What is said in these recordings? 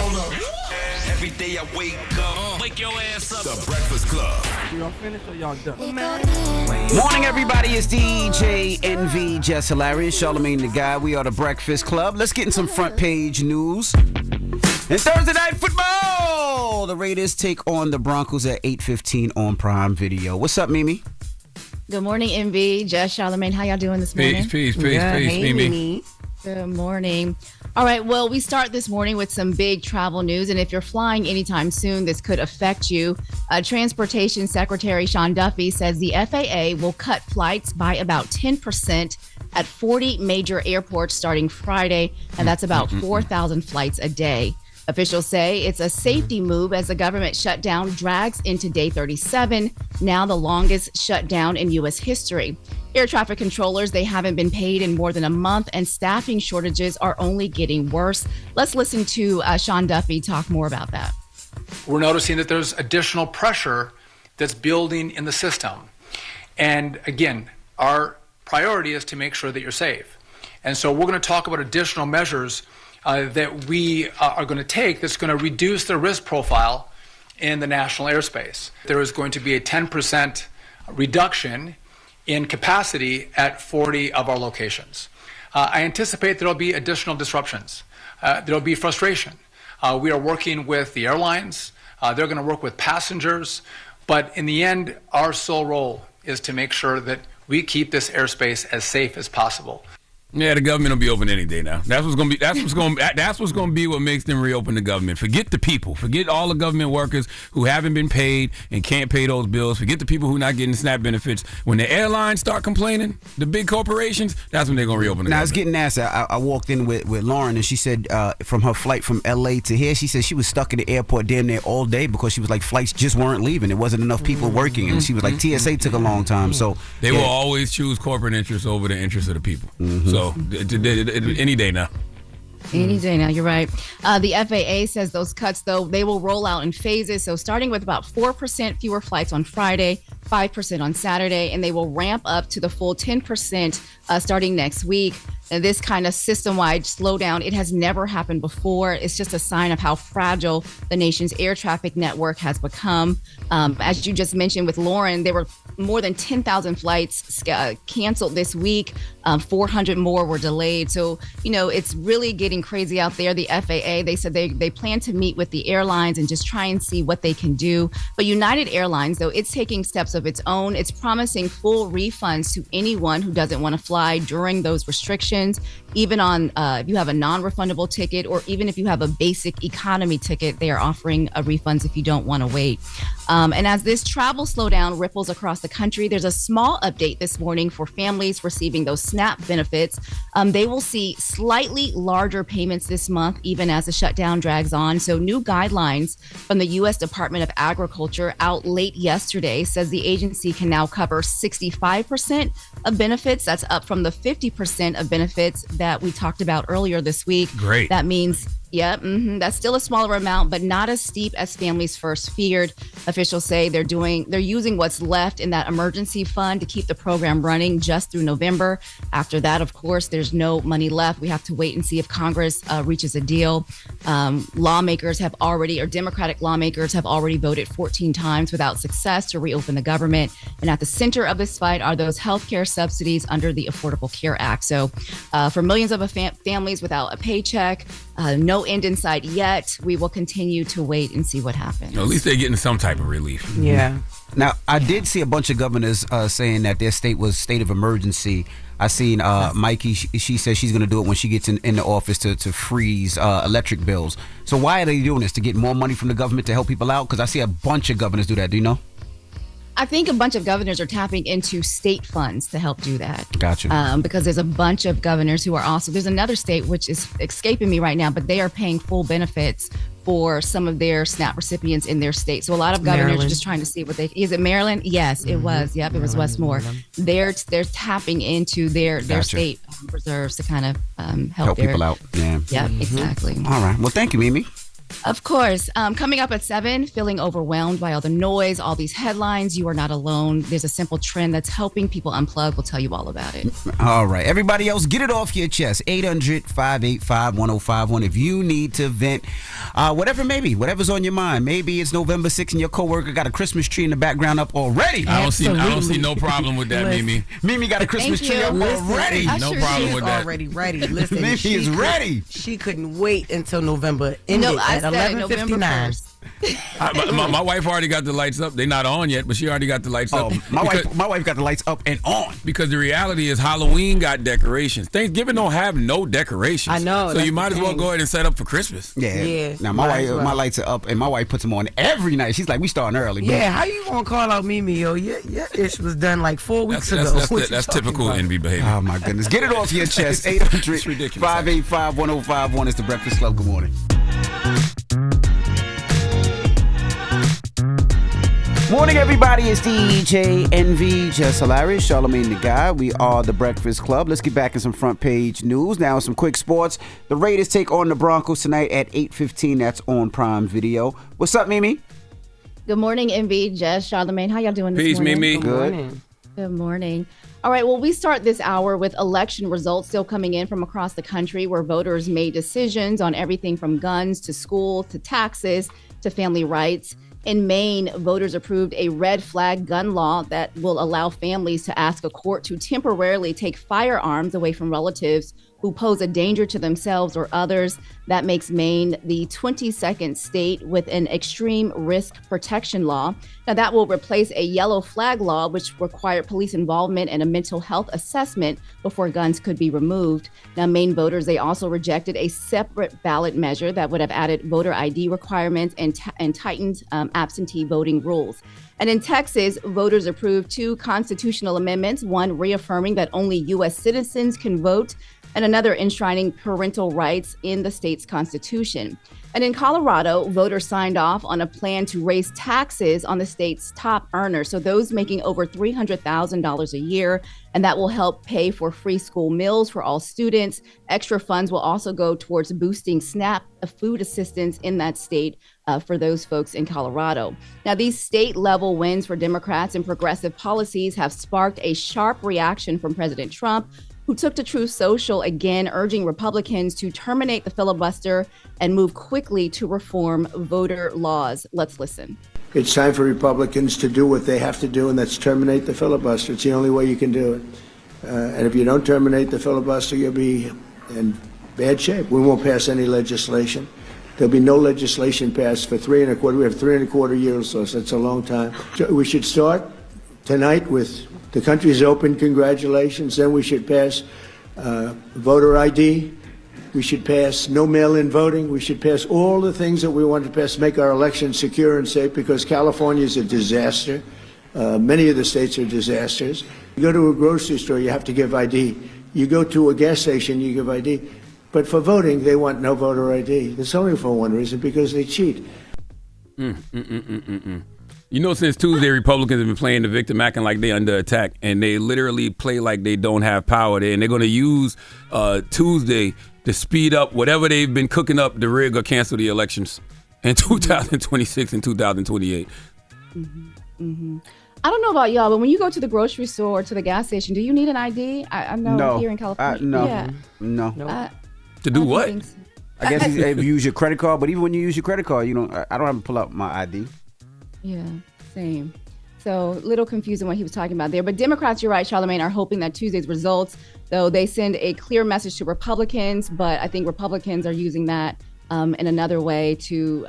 Every day I wake up, wake your ass up. The Breakfast Club. Y'all finished or y'all done? Morning, everybody. It's DJ NV, Jess Hilarious, Charlamagne the Guy. We are the Breakfast Club. Let's get in some front page news. In Thursday Night Football, the Raiders take on the Broncos at 8:15 on Prime Video. What's up, Mimi? Good morning, MV, Jess, Charlamagne. How y'all doing this morning? Peace, Mimi. Good morning. All right, well, we start this morning with some big travel news, and if you're flying anytime soon, this could affect you. Transportation Secretary Sean Duffy says the FAA will cut flights by about 10% at 40 major airports starting Friday, and that's about 4,000 flights a day. Officials say it's a safety move as the government shutdown drags into day 37, now the longest shutdown in U.S. history. Air traffic controllers, they haven't been paid in more than a month, and staffing shortages are only getting worse. Let's listen to Sean Duffy talk more about that. We're noticing that there's additional pressure that's building in the system. And again, our priority is to make sure that you're safe. And so we're going to talk about additional measures that we are going to take that's going to reduce the risk profile in the national airspace. There is going to be a 10% reduction in capacity at 40 of our locations. I anticipate there'll be additional disruptions. There'll be frustration. We are working with the airlines. They're going to work with passengers. But in the end, our sole role is to make sure that we keep this airspace as safe as possible. Yeah, the government will be open any day now. That's what's gonna be what makes them reopen the government. Forget the people. Forget all the government workers who haven't been paid and can't pay those bills. Forget the people who not getting SNAP benefits. When the airlines start complaining, the big corporations, that's when they're gonna reopen the government. Now, it's getting nasty. I walked in with Lauren, and she said from her flight from L.A. to here, she said she was stuck in the airport damn near all day because she was like, flights just weren't leaving. There wasn't enough people working, and she was like, TSA took a long time. So they will always choose corporate interests over the interests of the people. So any day now. Any day now, you're right. The FAA says those cuts, though, they will roll out in phases. So starting with about 4% fewer flights on Friday, 5% on Saturday, and they will ramp up to the full 10% starting next week. And this kind of system-wide slowdown, it has never happened before. It's just a sign of how fragile the nation's air traffic network has become. As you just mentioned with Loren, there were more than 10,000 flights canceled this week. 400 more were delayed. So, it's really getting crazy out there. The FAA, they said they plan to meet with the airlines and just try and see what they can do. But United Airlines, though, it's taking steps of its own. It's promising full refunds to anyone who doesn't want to fly during those restrictions, even on if you have a non-refundable ticket or even if you have a basic economy ticket, they are offering refunds if you don't want to wait. And as this travel slowdown ripples across the country, there's a small update this morning for families receiving those SNAP benefits. They will see slightly larger payments this month, even as the shutdown drags on. So new guidelines from the U.S. Department of Agriculture out late yesterday says the agency can now cover 65% of benefits. That's up from the 50% of benefits that we talked about earlier this week. Great. That means that's still a smaller amount, but not as steep as families first feared. Officials say they're using what's left in that emergency fund to keep the program running just through November. After that, of course, there's no money left. We have to wait and see if Congress reaches a deal. Democratic lawmakers have already voted 14 times without success to reopen the government. And at the center of this fight are those health care subsidies under the Affordable Care Act. So for millions of families without a paycheck, no end in sight yet. We will continue to wait and see what happens. At least they're getting some type of relief. Yeah. Now, I did see a bunch of governors saying that their state was state of emergency. I seen Mikey, she says she's going to do it when she gets in the office to freeze electric bills. So why are they doing this? To get more money from the government to help people out? Because I see a bunch of governors do that. Do you know? I think a bunch of governors are tapping into state funds to help do that. Gotcha. Because there's a bunch of governors who are also, there's another state which is escaping me right now, but they are paying full benefits for some of their SNAP recipients in their state. So a lot of governors are just trying to see what is it Maryland? Yes, it was. Yep, it was Westmore. They're tapping into their state reserves to kind of help people out. Yeah. Yep, exactly. All right. Well, thank you, Mimi. Of course. Coming up at 7, feeling overwhelmed by all the noise, all these headlines. You are not alone. There's a simple trend that's helping people unplug. We'll tell you all about it. All right. Everybody else, get it off your chest. 800-585-1051 if you need to vent. whatever, maybe whatever's on your mind. Maybe it's November 6th and your coworker got a Christmas tree in the background up already. I don't see no problem with that, Mimi. Mimi got a Christmas tree up already. No problem with that. Already ready. Listen, Mimi is ready. She couldn't wait until November ended at 11:59. My wife already got the lights up. They're not on yet, but she already got the lights up. My wife got the lights up and on. Because the reality is Halloween got decorations. Thanksgiving don't have no decorations. I know. So you might as well go ahead and set up for Christmas. Yeah. Now my lights are up, and my wife puts them on every night. She's like, we starting early. Yeah, how you gonna call out Mimi, yo? Your ish was done like 4 weeks ago. That's typical envy behavior. Oh my goodness. Get it off your chest. 800-585-1051 is the Breakfast Club. Good morning. Morning, everybody. It's DJ NV, Jess Hilarious, Charlamagne the Guy. We are the Breakfast Club. Let's get back in some front page news. Now, some quick sports. The Raiders take on the Broncos tonight at 8:15. That's on Prime Video. What's up, Mimi? Good morning, MV, Jess, Charlamagne. How y'all doing this Peace, morning? Mimi. Good. Good morning. All right, well, we start this hour with election results still coming in from across the country where voters made decisions on everything from guns to school to taxes to family rights. In Maine, voters approved a red flag gun law that will allow families to ask a court to temporarily take firearms away from relatives who pose a danger to themselves or others. That makes Maine the 22nd state with an extreme risk protection law. Now, that will replace a yellow flag law, which required police involvement and a mental health assessment before guns could be removed. Now, Maine voters, they also rejected a separate ballot measure that would have added voter ID requirements and tightened absentee voting rules. And in Texas, voters approved 2 constitutional amendments, one reaffirming that only U.S. citizens can vote, and another enshrining parental rights in the state's constitution. And in Colorado, voters signed off on a plan to raise taxes on the state's top earners, so those making over $300,000 a year, and that will help pay for free school meals for all students. Extra funds will also go towards boosting SNAP food assistance in that state for those folks in Colorado. Now, these state-level wins for Democrats and progressive policies have sparked a sharp reaction from President Trump, who took to Truth Social again, urging Republicans to terminate the filibuster and move quickly to reform voter laws. Let's listen. It's time for Republicans to do what they have to do, and that's terminate the filibuster. It's the only way you can do it. And if you don't terminate the filibuster, you'll be in bad shape. We won't pass any legislation. There'll be no legislation passed for 3.25. We have 3.25 years, so that's a long time. So we should start tonight with the country's open, congratulations. Then we should pass voter ID. We should pass no mail-in voting. We should pass all the things that we want to pass to make our elections secure and safe, because California is a disaster. Many of the states are disasters. You go to a grocery store, you have to give ID. You go to a gas station, you give ID. But for voting, they want no voter ID. That's only for one reason, because they cheat. You know, since Tuesday, Republicans have been playing the victim, acting like they're under attack, and they literally play like they don't have power there. And they're going to use Tuesday to speed up whatever they've been cooking up to rig or cancel the elections in 2026 and 2028. I don't know about y'all, but when you go to the grocery store or to the gas station, do you need an ID? I know here in California. No. Yeah. No. To do what? think so. I guess if you use your credit card, but even when you use your credit card, I don't have to pull out my ID. Yeah, same. So a little confusing what he was talking about there. But Democrats, you're right, Charlamagne, are hoping that Tuesday's results, though they send a clear message to Republicans, but I think Republicans are using that in another way to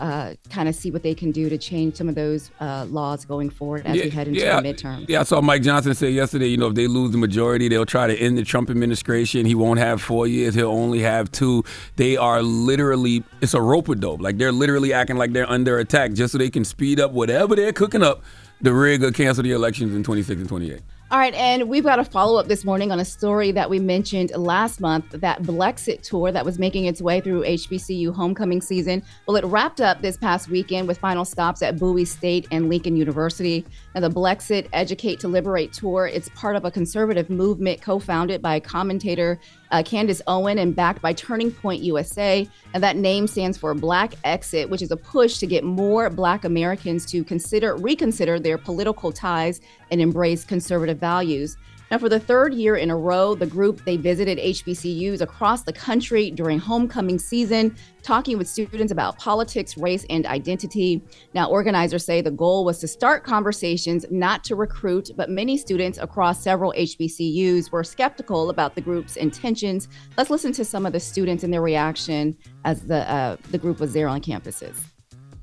kind of see what they can do to change some of those laws going forward as we head into the midterm. Yeah, I saw Mike Johnson say yesterday, if they lose the majority, they'll try to end the Trump administration. He won't have 4 years. He'll only have 2. They are literally, it's a rope-a-dope. Like, they're literally acting like they're under attack just so they can speed up whatever they're cooking up to rig or cancel the elections in 26 and 28. All right, and we've got a follow-up this morning on a story that we mentioned last month, that Blexit tour that was making its way through HBCU homecoming season. Well, it wrapped up this past weekend with final stops at Bowie State and Lincoln University. Now, the Blexit Educate to Liberate tour, it's part of a conservative movement co-founded by commentator Candace Owen and backed by Turning Point USA. And that name stands for Black Exit, which is a push to get more Black Americans to reconsider their political ties and embrace conservative values. Now, for the third year in a row, the group, they visited HBCUs across the country during homecoming season, talking with students about politics, race, and identity. Now, organizers say the goal was to start conversations, not to recruit, but many students across several HBCUs were skeptical about the group's intentions. Let's listen to some of the students and their reaction as the group was there on campuses.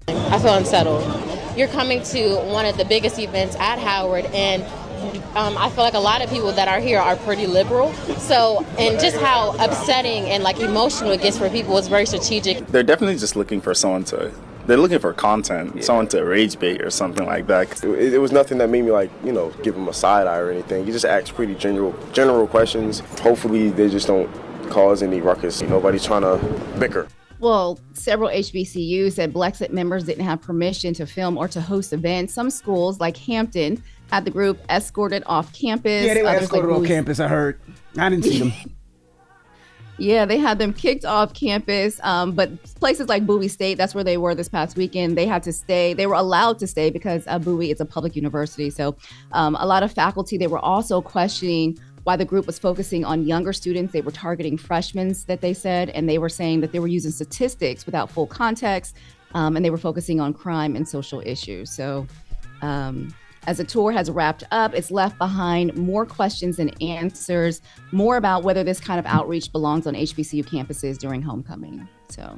I feel unsettled. You're coming to one of the biggest events at Howard, and I feel like a lot of people that are here are pretty liberal. So, and just how upsetting and like emotional it gets for people is very strategic. They're definitely just looking for they're looking for content, someone to rage bait or something like that. It was nothing that made me give them a side eye or anything. You just ask pretty general questions. Hopefully they just don't cause any ruckus. Nobody's trying to bicker. Well, several HBCUs said Blexit members didn't have permission to film or to host events. Some schools, like Hampton, had the group escorted off campus. Yeah, they were Others, escorted like off campus, I heard. I didn't see them. Yeah, they had them kicked off campus. But places like Bowie State, that's where they were this past weekend. They had to stay. They were allowed to stay because Bowie is a public university. So a lot of faculty, they were also questioning why the group was focusing on younger students. They were targeting freshmen, that they said, and they were saying that they were using statistics without full context, and they were focusing on crime and social issues. So as the tour has wrapped up, it's left behind more questions than answers, more about whether this kind of outreach belongs on HBCU campuses during homecoming. So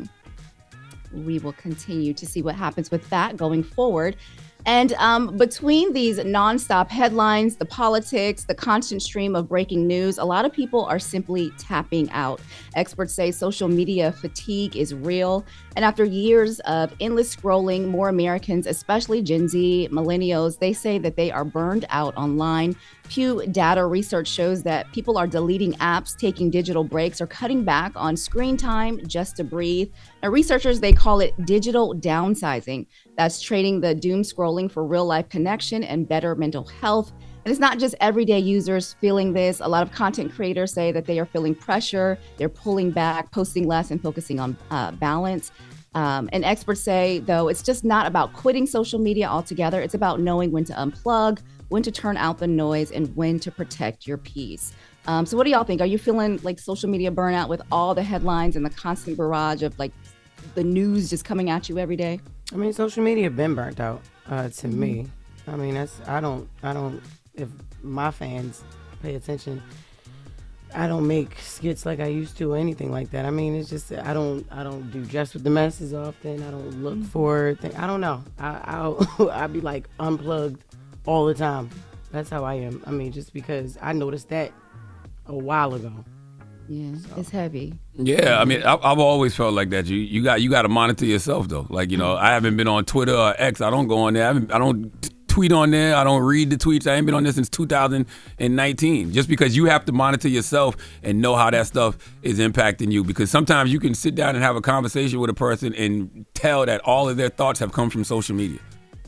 we will continue to see what happens with that going forward. And between these nonstop headlines, the politics, the constant stream of breaking news, a lot of people are simply tapping out. Experts say social media fatigue is real. And after years of endless scrolling, more Americans, especially Gen Z, millennials, they say that they are burned out online. Pew data research shows that people are deleting apps, taking digital breaks, or cutting back on screen time just to breathe. Now, researchers, they call it digital downsizing. That's trading the doom scrolling for real life connection and better mental health. And it's not just everyday users feeling this. A lot of content creators say that they are feeling pressure. They're pulling back, posting less, and focusing on balance. And experts say, though, it's just not about quitting social media altogether. It's about knowing when to unplug, when to turn out the noise, and when to protect your peace. So what do y'all think? Are you feeling like social media burnout with all the headlines and the constant barrage of like the news just coming at you every day? I mean, social media been burnt out to me. I mean, I don't, if my fans pay attention, I don't make skits like I used to or anything like that. I mean, it's just, I don't do Just with the Messes often. I don't look for things. I don't know. I'll be like unplugged all the time. That's how I am. I mean, just because I noticed that a while ago. Yeah, so. It's heavy. Yeah, I mean, I've always felt like that. You got to monitor yourself though. Like, I haven't been on Twitter or X. I don't go on there. I don't tweet on there. I don't read the tweets. I ain't been on there since 2019. Just because you have to monitor yourself and know how that stuff is impacting you. Because sometimes you can sit down and have a conversation with a person and tell that all of their thoughts have come from social media.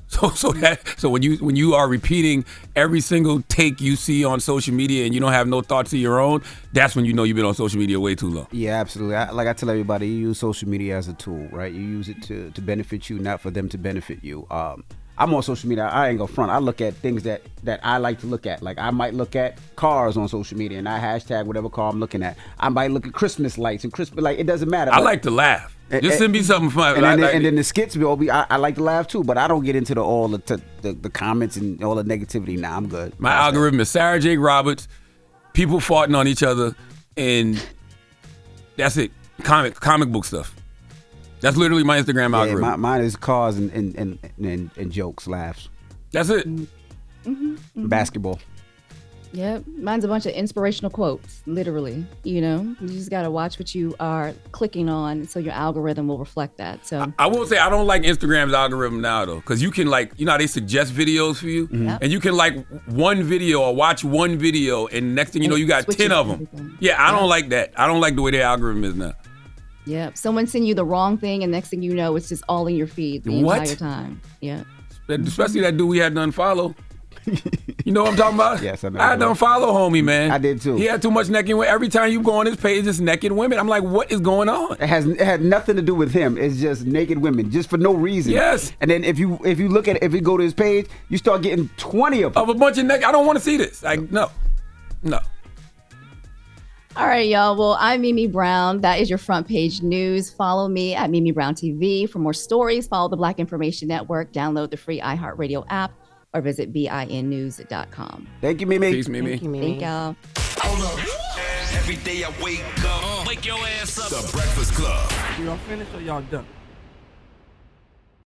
So when you are repeating every single take you see on social media and you don't have no thoughts of your own, that's when you know you've been on social media way too long. Yeah, absolutely. Like I tell everybody, you use social media as a tool, right? You use it to benefit you, not for them to benefit you. I'm on social media. I ain't gonna front. I look at things that I like to look at. Like I might look at cars on social media and I hashtag whatever car I'm looking at. I might look at Christmas lights and Christmas, like it doesn't matter. I like to laugh. Just send me something fun. And then the skits will be. I like to laugh too, but I don't get into all the comments and all the negativity. Nah, I'm good. My algorithm is Sarah Jake Roberts, people farting on each other, and that's it. Comic book stuff. That's literally my Instagram algorithm. Mine is cars and jokes, laughs. That's it. Mm-hmm. Basketball. Yep, mine's a bunch of inspirational quotes, literally. You just got to watch what you are clicking on so your algorithm will reflect that. So I will say I don't like Instagram's algorithm now, though, because you can how they suggest videos for you, and you can like one video or watch one video, and next thing you know, you got 10 of them. Everything. Yeah, I don't like that. I don't like the way their algorithm is now. Yep, someone send you the wrong thing, and next thing you know, it's just all in your feed the entire time. Yeah, especially that dude we had to unfollow. You know what I'm talking about? Yes, I know. I had to unfollow homie, man. I did too. He had too much naked women. Every time you go on his page, it's naked women. I'm like, what is going on? It had nothing to do with him. It's just naked women, just for no reason. Yes. And then if you look at it, if you go to his page, you start getting 20 of them. Of a bunch of naked. I don't want to see this. Like, no. No. All right, y'all. Well, I'm Mimi Brown. That is your front page news. Follow me at Mimi Brown TV for more stories. Follow the Black Information Network. Download the free iHeartRadio app or visit BINnews.com. Thank you, Mimi. Peace, Mimi. Thank you, Mimi. Thank y'all. Hold up. Every day I wake up, wake your ass up. The Breakfast Club. Y'all finished or y'all done?